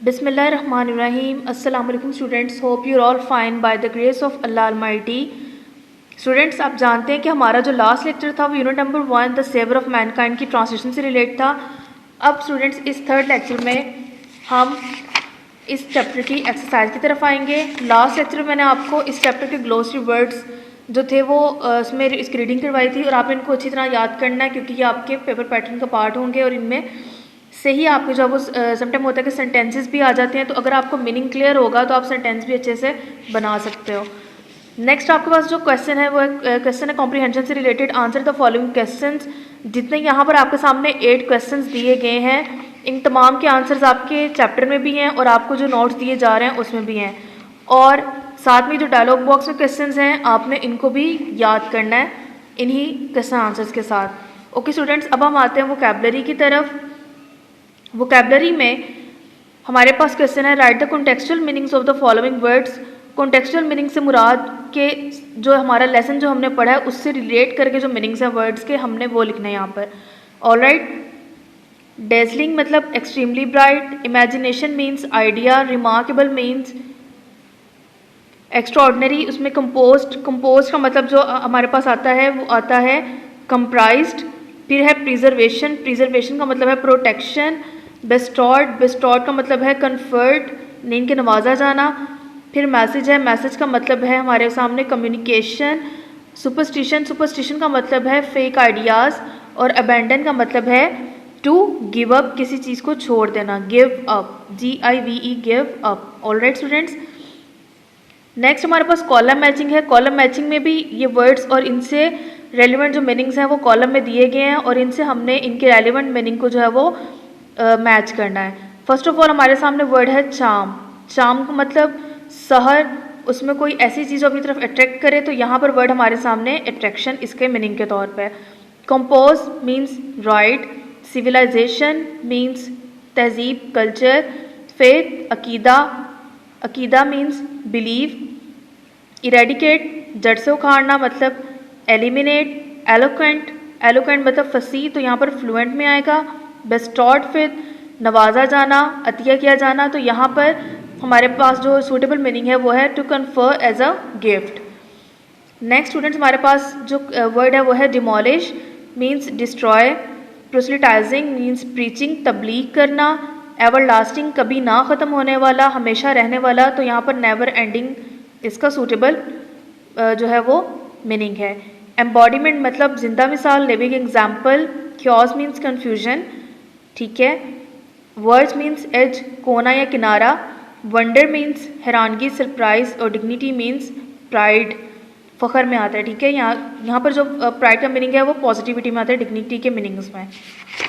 बिस्मिल्लाहिर्रहमानिर्रहीम। अस्सलाम वालेकुम students, hope you are all fine by the grace of Allah almighty. Students, आप जानते हैं कि हमारा जो लास्ट लेक्चर था वो unit number 1 the saviour of mankind की ट्रांसलेशन से रिलेट था। अब स्टूडेंट्स इस थर्ड लेक्चर में हम इस चैप्टर की एक्सरसाइज की तरफ आएंगे। लास्ट लेक्चर में मैंने आपको इस चैप्टर के ग्लोसरी वर्ड्स जो थे वो उसमें इसकी रीडिंग करवाई थी और आपने इनको अच्छी तरह याद करना है क्योंकि ये आपके पेपर पैटर्न का पार्ट होंगे और इनमें से ही आपके जो वो समटाइम होता है कि सेंटेंसेस भी आ जाते हैं, तो अगर आपको मीनिंग क्लियर होगा तो आप सेंटेंस भी अच्छे से बना सकते हो। नेक्स्ट आपके पास जो क्वेश्चन है वो क्वेश्चन है कॉम्प्रीहेंशन से related. Answer the following questions. जितने यहाँ पर आपके सामने 8 क्वेश्चंस दिए गए हैं, इन तमाम के आंसर्स आपके चैप्टर में भी हैं और आपको जो नोट्स दिए जा रहे हैं उसमें भी हैं। और साथ में जो डायलॉग बॉक्स में क्वेश्चंस हैं आपने इनको भी याद करना है इन्हीं क्वेश्चन आंसर्स के साथ। ओके स्टूडेंट्स, अब हम आते हैं वोकैबुलरी की तरफ। वोकैबुलरी में हमारे पास क्वेश्चन है write the contextual meanings of the following words. Contextual meaning से मुराद के जो हमारा लेसन जो हमने पढ़ा है उससे रिलेट करके जो मीनिंग्स हैं वर्ड्स के हमने वो लिखना है यहाँ पर। ऑलराइट, डेजलिंग मतलब extremely bright, imagination means idea, remarkable means extraordinary, उसमें कंपोज का मतलब जो हमारे पास आता है वो आता है कंप्राइज्ड। फिर है प्रिजर्वेशन का मतलब है प्रोटेक्शन। बेस्टॉर्ड का मतलब है कन्फर्ट, नींद के नवाजा जाना। फिर मैसेज का मतलब है हमारे सामने कम्युनिकेशन। सुपरस्टिशन का मतलब है फेक आइडियाज़। और अबैंडन का मतलब है टू गिव अप, किसी चीज़ को छोड़ देना, give up, GIVE, give up. Alright students, next हमारे पास कॉलम मैचिंग है। कॉलम मैचिंग में भी ये वर्ड्स और इनसे रेलिवेंट जो मीनिंग्स हैं वो कॉलम में दिए गए हैं और इनसे हमने इनके रेलिवेंट मीनिंग को जो है वो मैच करना है। फर्स्ट ऑफ ऑल हमारे सामने वर्ड है चार्म। चार्म का मतलब सहर, उसमें कोई ऐसी चीज़ अपनी तरफ अट्रैक्ट करे, तो यहाँ पर वर्ड हमारे सामने अट्रैक्शन इसके मीनिंग के तौर पे। Compose means write, civilisation means तहजीब, कल्चर। फेथ अकीदा मीन्स बिलीव। इरेडिकेट जड़ से उखाड़ना मतलब एलिमिनेट। एलोक्वेंट मतलब फसी, तो यहाँ पर फ्लुएंट में आएगा। बेस्टॉर्ड फिर नवाजा जाना, अतिया किया जाना, तो यहाँ पर हमारे पास जो सूटेबल मीनिंग है वो है to confer as a gift. Next students, हमारे पास जो वर्ड है वो है demolish means destroy. Proselytizing means preaching, तबलीग करना। एवरलास्टिंग कभी ना ख़त्म होने वाला, हमेशा रहने वाला, तो यहाँ पर नेवर एंडिंग इसका सूटेबल जो है वो मीनिंग है। एम्बॉडीमेंट मतलब जिंदा मिसाल, living example. Chaos means confusion, ठीक है। वर्ड्स मीन्स एज, कोना या किनारा। वंडर मीन्स हैरानगी, सरप्राइज। और डिग्निटी मीन्स प्राइड, फ़ख्र में आता है, ठीक है। यहाँ पर जो प्राइड का मीनिंग है वो पॉजिटिविटी में आता है, डिग्निटी के मीनिंग्स में।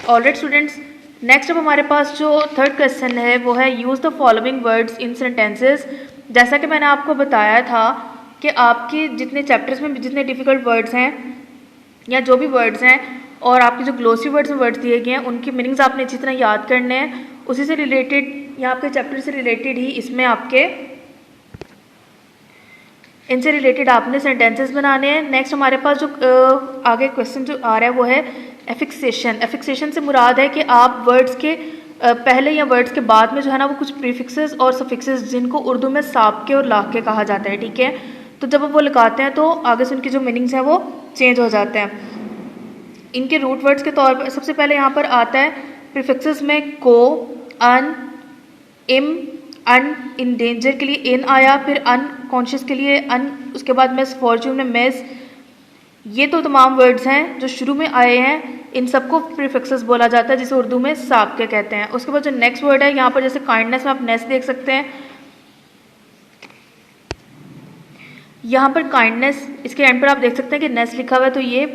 ऑलराइट स्टूडेंट्स, नेक्स्ट अब हमारे पास जो थर्ड क्वेश्चन है वो है use the following words in sentences. जैसा कि मैंने आपको बताया था कि आपके जितने चैप्टर्स में जितने डिफ़िकल्ट वर्ड्स हैं या जो भी वर्ड्स हैं और आपके जो ग्लोसरी वर्ड्स में वर्ड्स दिए गए हैं उनकी मीनिंग्स आपने अच्छी तरह याद करने हैं। उसी से रिलेटेड या आपके चैप्टर से रिलेटेड ही इसमें आपके इनसे रिलेटेड आपने सेंटेंसेस बनाने हैं। नेक्स्ट हमारे पास जो आगे क्वेश्चन जो आ रहा है वो है एफिक्सेशन। एफिक्सेशन से मुराद है कि आप वर्ड्स के पहले या वर्ड्स के बाद में जो है ना वो कुछ प्रीफिक्सेस और सफिक्सेस जिनको उर्दू में साबके और लाके कहा जाता है, ठीक है। तो जब वो लगाते हैं तो आगे से उनकी जो मीनिंग्स हैं वो चेंज हो जाते हैं। इनके रूट वर्ड्स के तौर पर सबसे पहले यहाँ पर आता है प्रीफिक्सेस में को, अन, इम। अन इन डेंजर के लिए इन आया, फिर अनकॉन्शियस के लिए अन, उसके बाद मिस फॉर्च्यून में मिस। ये तो तमाम वर्ड्स हैं जो शुरू में आए हैं, इन सबको प्रीफिक्सेस बोला जाता है जिसे उर्दू में साबके कहते हैं। उसके बाद जो नेक्स्ट वर्ड है यहाँ पर जैसे काइंडनेस में आप नेस देख सकते हैं, यहाँ पर काइंडनेस इसके एंड पर आप देख सकते हैं कि नेस लिखा हुआ है, तो ये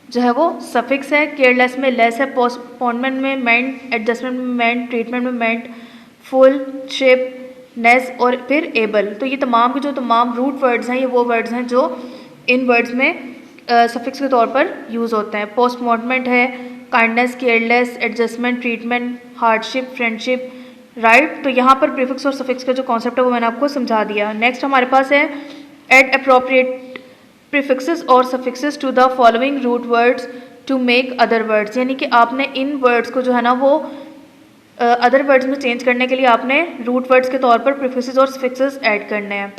जो है वो सफिक्स है। केयरलेस में लेस है, पोस्टपोनमेंट में मेंट, एडजस्टमेंट में मेंट, ट्रीटमेंट में मेंट, फुल, शिप, नेस और फिर एबल। तो ये तमाम के जो तमाम रूट वर्ड्स हैं ये वो वर्ड्स हैं जो इन वर्ड्स में सफिक्स के तौर पर यूज़ होते हैं। पोस्टमॉर्टमेंट है, kindness, careless, adjustment, treatment, hardship, friendship, right. तो यहाँ पर प्रीफिक्स और सफिक्स का जो कॉन्सेप्ट है वो मैंने आपको समझा दिया। नेक्स्ट हमारे पास है एड अप्रोप्रिएट प्रीफिक्सेस और suffixes to the following root words to make other words, यानी कि आपने इन वर्ड्स को जो है ना वो अदर वर्ड्स में चेंज करने के लिए आपने रूट वर्ड्स के तौर पर प्रीफिक्सेस और सफिक्सेस ऐड करने हैं।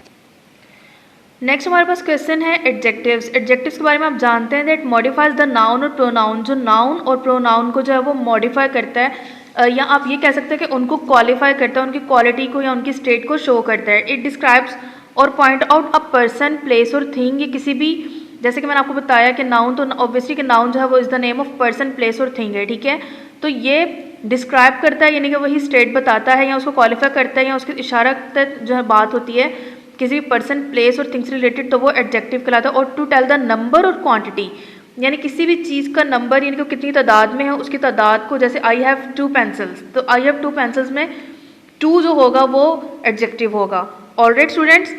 नेक्स्ट हमारे पास क्वेश्चन है एडजेक्टिव्स। एडजेक्टिव्स के बारे में आप जानते हैं दैट मॉडिफाइज द नाउन और प्रोनाउन। जो नाउन और प्रोनाउन को जो है वो मॉडिफाई करता है या आप ये कह सकते हैं कि उनको क्वालिफाई करता है, उनकी क्वालिटी को या उनकी स्टेट को शो करता है। इट डिस्क्राइब्स और point out a person, place और थिंग। ये किसी भी, जैसे कि मैंने आपको बताया कि नाउन तो ऑब्वियसली कि नाउन जो है वो is the name of person, place और थिंग है, ठीक है। तो ये डिस्क्राइब करता है यानी कि वही स्टेट बताता है या उसको क्वालिफाई करता है या उसके इशारा तक जो है बात होती है किसी भी पर्सन, प्लेस और थिंग्स रिलेटेड, तो वो एडजेक्टिव कहलाता है। और टू टेल द नंबर और क्वांटिटी, यानी किसी भी चीज़ का नंबर यानी कि कितनी तादाद में है उसकी तादाद को, जैसे आई हैव 2 पेंसिल्स, तो आई हैव 2 पेंसिल्स में 2 जो होगा वो एडजेक्टिव होगा। ऑलराइट स्टूडेंट्स,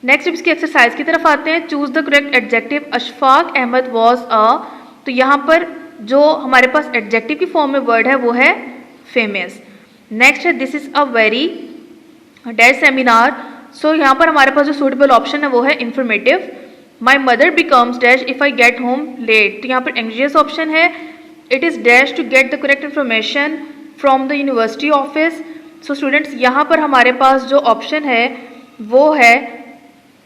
नेक्स्ट इसकी एक्सरसाइज की तरफ आते हैं। Choose the correct adjective. Ashfaq Ahmed was a, तो यहाँ पर जो हमारे पास एडजेक्टिव की फॉर्म में वर्ड है वो है फेमस। नेक्स्ट है this is a very dash seminar. So यहाँ पर हमारे पास जो सूटेबल ऑप्शन है वो है informative. My mother becomes dash if I get home late, तो यहाँ पर एंग्जियस ऑप्शन है। It is dash to get the correct information from the university office. So students यहाँ पर हमारे पास जो ऑप्शन है वो है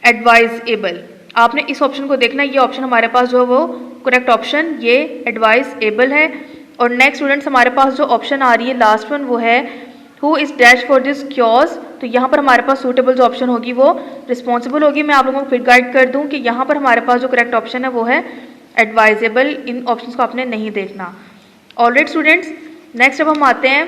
एडवाइजेबल। आपने इस ऑप्शन को देखना है, ये ऑप्शन हमारे पास जो है वो करेक्ट ऑप्शन ये एडवाइजेबल है। और नेक्स्ट स्टूडेंट्स हमारे पास जो ऑप्शन आ रही है लास्ट वन वो है who is dash for this chaos, तो यहाँ पर हमारे पास सूटेबल जो ऑप्शन होगी वो रिस्पॉन्सिबल होगी। मैं आप लोगों को फिर गाइड कर दूँ कि यहाँ पर हमारे पास जो करेक्ट ऑप्शन है वो है एडवाइजेबल। इन ऑप्शंस को आपने नहीं देखना। ऑलराइट स्टूडेंट्स, नेक्स्ट अब हम आते हैं,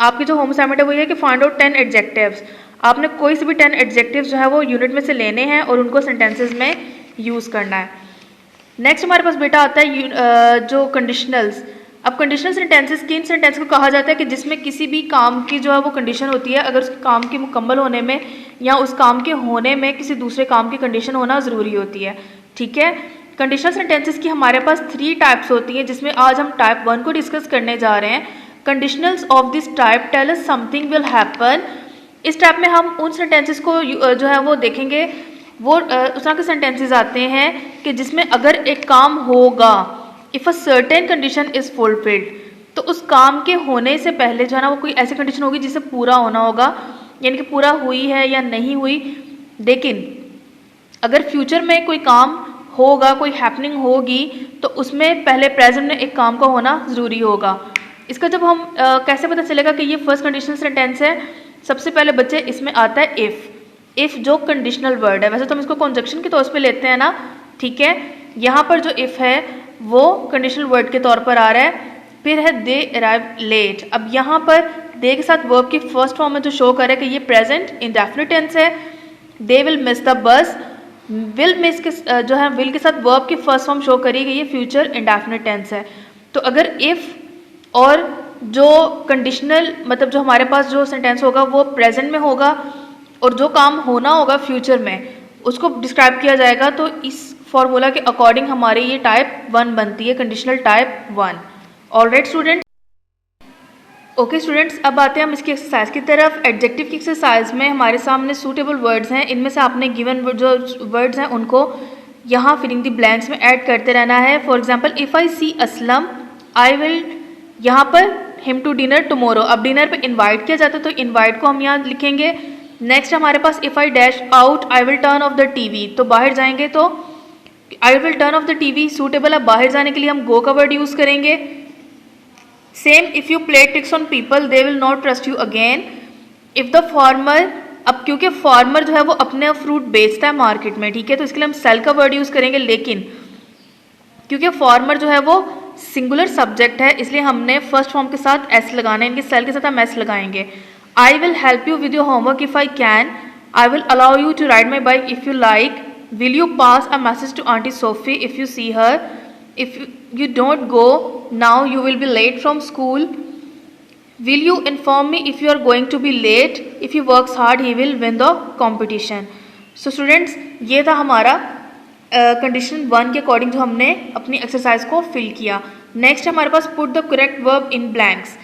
आपकी जो होम असाइनमेंट है वो ये है कि फाइंड आउट 10 एडजेक्टिव्स। आपने कोई से भी 10 एडजेक्टिव्स जो है वो यूनिट में से लेने हैं और उनको सेंटेंसेस में यूज़ करना है। नेक्स्ट हमारे पास बेटा आता है जो कंडीशनल्स। अब कंडीशनल सेंटेंसेस किन सेंटेंस को कहा जाता है कि जिसमें किसी भी काम की जो है वो कंडीशन होती है, अगर उस काम के मुकम्मल होने में या उस काम के होने में किसी दूसरे काम की कंडीशन होना ज़रूरी होती है, ठीक है। कंडीशनल सेंटेंसेस की हमारे पास 3 टाइप्स होती हैं, जिसमें आज हम टाइप 1 को डिस्कस करने जा रहे हैं। Conditionals of this type tell us something will happen. इस टाइप में हम उन सेंटेंसेस को जो है वो देखेंगे, वो उस तरह के सेंटेंसेस आते हैं कि जिसमें अगर एक काम होगा, if a certain condition is fulfilled, तो उस काम के होने से पहले जो है ना वो कोई ऐसी कंडीशन होगी जिसे पूरा होना होगा, यानी कि पूरा हुई है या नहीं हुई। लेकिन अगर फ्यूचर में कोई काम होगा, कोई हैपनिंग होगी, तो उसमें पहले प्रेजेंट में एक काम का होना ज़रूरी होगा। इसका जब हम कैसे पता चलेगा कि ये फर्स्ट कंडीशनल सेंटेंस है, सबसे पहले बच्चे इसमें आता है इफ़। इफ़ जो कंडीशनल वर्ड है, वैसे तो हम इसको कंजक्शन के तौर पे लेते हैं ना, ठीक है। यहाँ पर जो इफ़ है वो कंडीशनल वर्ड के तौर पर आ रहा है। फिर है दे अराइव लेट। अब यहाँ पर दे के साथ वर्ब की फर्स्ट फॉर्म में जो शो कर रहा है कि ये प्रेजेंट इंडेफिनिट टेंस है। They will miss the bus, will miss के जो है विल के साथ वर्ब की फर्स्ट फॉर्म शो करी कि ये फ्यूचर इंडेफिनिट टेंस है। तो अगर इफ़ और जो कंडीशनल मतलब जो हमारे पास जो सेंटेंस होगा वो प्रेजेंट में होगा और जो काम होना होगा फ्यूचर में उसको डिस्क्राइब किया जाएगा, तो इस फॉर्मूला के अकॉर्डिंग हमारी ये टाइप 1 बनती है, conditional type 1। Alright student, okay students, अब आते हैं हम इसकी एक्सरसाइज की तरफ। एडजेक्टिव की एक्सरसाइज में हमारे सामने सूटेबल वर्ड्स हैं, इनमें से आपने गिवन जो वर्ड्स हैं उनको यहाँ फिलिंग द ब्लैंक्स में ऐड करते रहना है। For example if I see Aslam I will, यहाँ पर हिम टू डिनर टुमारो। अब डिनर पे इनवाइट किया जाता है तो इनवाइट को हम यहाँ लिखेंगे। नेक्स्ट हमारे पास if I dash out I will turn off the TV, तो बाहर जाएंगे तो I will turn off the TV suitable है, बाहर जाने के लिए हम गो का वर्ड यूज़ करेंगे। Same if you play tricks on people they will not trust you again. If the farmer, अब क्योंकि फार्मर जो है वो अपने फ्रूट बेचता है मार्केट में, ठीक है, तो इसके लिए हम सेल का वर्ड यूज़ करेंगे। लेकिन क्योंकि फार्मर जो है वो सिंगुलर सब्जेक्ट है, इसलिए हमने फर्स्ट फॉर्म के साथ एस लगाना है, इनके सेल के साथ हम एस लगाएंगे। I will help you with your homework if I can, I will allow you to ride my bike if you like, will you pass a message to Auntie Sophie if you see her, if you don't go now you will be late from school, will you inform me if you are going to be late, if he works hard he will win the competition। so students, ये था हमारा condition 1 के according जो हमने अपनी exercise को fill किया। Next हमारे पास put the correct verb in blanks.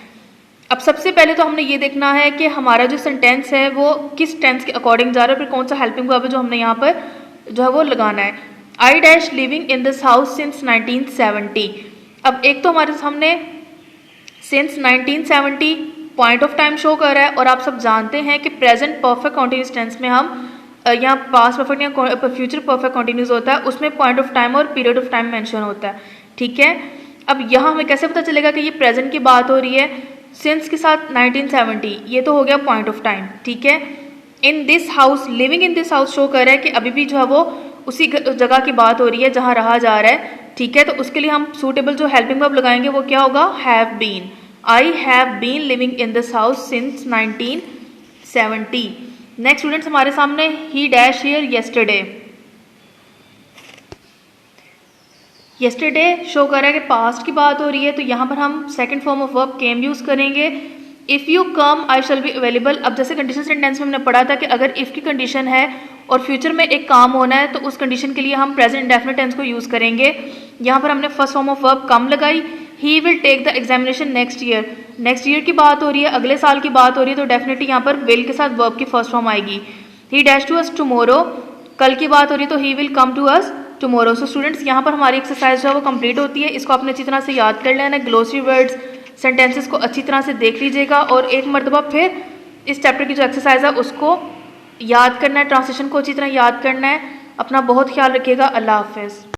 अब सबसे पहले तो हमने ये देखना है कि हमारा जो सेंटेंस है वो किस टेंस के अकॉर्डिंग जा रहा है, फिर कौन सा हेल्पिंग वर्ब है जो हमने यहाँ पर जो है वो लगाना है। I dash living in this house since 1970। अब एक तो हमारे सामने since 1970 point of time show कर रहा है, और आप सब जानते हैं कि प्रेजेंट परफेक्ट कॉन्टिन्यूस टेंस में हम यहाँ पास्ट परफेक्ट या फ्यूचर परफेक्ट कॉन्टिन्यूस होता है, उसमें पॉइंट ऑफ टाइम और पीरियड ऑफ टाइम मेंशन होता है, ठीक है। अब यहाँ हमें कैसे पता चलेगा कि ये प्रेजेंट की बात हो रही है? सिंस के साथ 1970, ये तो हो गया पॉइंट ऑफ टाइम, ठीक है। इन this house, living in this house show कर रहा है कि अभी भी जो है वो उसी जगह की बात हो रही है जहाँ रहा जा रहा है, ठीक है। तो उसके लिए हम सूटेबल जो हेल्पिंग वर्ब लगाएंगे वो क्या होगा? Have been. I have been living in this house since 1970। Next students हमारे सामने ही dash here yesterday. Yesterday show कर रहा है कि पास्ट की बात हो रही है, तो यहाँ पर हम second form of verb came use करेंगे। If you come I shall be available. अब जैसे कंडीशन सेंटेंस में हमने पढ़ा था कि अगर इफ़ की कंडीशन है और फ्यूचर में एक काम होना है तो उस कंडीशन के लिए हम प्रेजेंट इंडेफिनिट टेंस को यूज़ करेंगे। यहाँ पर हमने first form of verb come लगाई। He will take the examination next year. Next year की बात हो रही है, अगले साल की बात हो रही है, तो डेफिनेटली यहाँ पर विल के साथ वर्ब की फर्स्ट फॉर्म आएगी। He dash to us tomorrow. कल की बात हो रही है तो he will come to us tomorrow. So students यहाँ पर हमारी एक्सरसाइज जो है वो कंप्लीट होती है। इसको आपने अच्छी तरह से याद कर लेना है, ग्लोसरी वर्ड्स सेंटेंसेस को अच्छी तरह से देख लीजिएगा और एक मरतबा फिर इस चैप्टर की जो एक्सरसाइज है उसको याद करना है, ट्रांसलेशन को अच्छी तरह याद करना है। अपना बहुत ख्याल रखिएगा। अल्लाह हाफिज़।